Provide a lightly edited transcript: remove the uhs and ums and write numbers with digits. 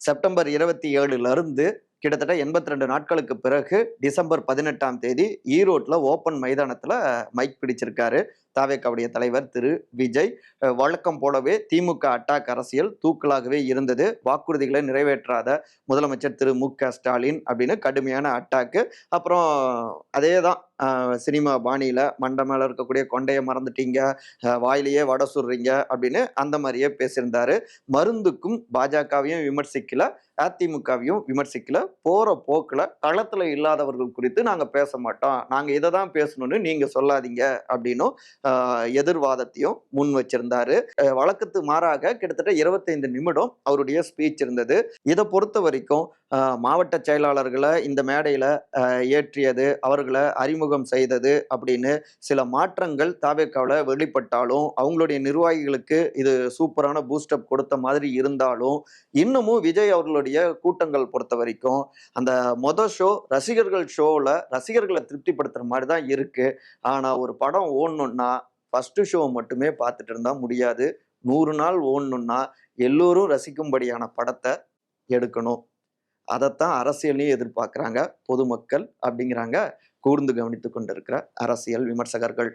September 27ல இருந்து கிட்டத்தட்ட 82 நாட்களுக்கு பிறகு டிசம்பர் 18ஆம் தேதி ஈரோட்ல ஓப்பன் மைதானத்துல மைக் பிடிச்சிருக்காரு தாவேகாவுடைய தலைவர் திரு விஜய். வழக்கம் போலவே திமுக அட்டாக் அரசியல் தூக்கலாகவே இருந்தது. வாக்குறுதிகளை நிறைவேற்றாத முதலமைச்சர் திரு மு.க.ஸ்டாலின் அப்படின்னு கடுமையான அட்டாக்கு. அப்புறம் அதேதான் சினிமா பாணியில மண்டை மேல இருக்கக்கூடிய கொண்டைய மறந்துட்டீங்க, வாயிலேயே வடை சுடுறீங்க அப்படின்னு அந்த மாதிரியே பேசியிருந்தாரு. மருந்துக்கும் பாஜகவையும் விமர்சிக்கல, அதிமுகவையும் விமர்சிக்கல. போற போக்குல களத்துல இல்லாதவர்கள் குறித்து நாங்க பேச மாட்டோம், நாங்க இதை தான் பேசணும்னு நீங்க சொல்லாதீங்க அப்படின்னும் எதிர்வாதத்தையும் முன் வச்சிருந்தாரு. வழக்கத்து மாறாக கிட்டத்தட்ட 25 நிமிடம் அவருடைய ஸ்பீச் இருந்தது. இதை பொறுத்த வரைக்கும் மாவட்ட செயலாளர்களை இந்த மேடையில ஏற்றியது, அவர்களை அறிமுகம் செய்தது அப்படின்னு சில மாற்றங்கள் தாவேகாவுல வெளிப்பட்டாலும், அவங்களுடைய நிர்வாகிகளுக்கு இது சூப்பரான பூஸ்டப் கொடுத்த மாதிரி இருந்தாலும், இன்னமும் விஜய் அவர்களுடைய கூட்டங்கள் பொறுத்த வரைக்கும் அந்த ஷோ ரசிகர்கள் ஷோவில் ரசிகர்களை திருப்திப்படுத்துற மாதிரி தான் இருக்கு. ஆனா ஒரு படம் ஓடணும்னா ஃபர்ஸ்ட் ஷோ மட்டுமே பார்த்துட்டு இருந்தா முடியாது. 100 நாள் ஓடணும்னா எல்லோரும் ரசிக்கும்படியான படத்தை எடுக்கணும். அதைத்தான் அரசியலையும் எதிர்பார்க்குறாங்க பொதுமக்கள் அப்படிங்கிறாங்க கூர்ந்து கவனித்துக் கொண்டிருக்கிற அரசியல் விமர்சகர்கள்.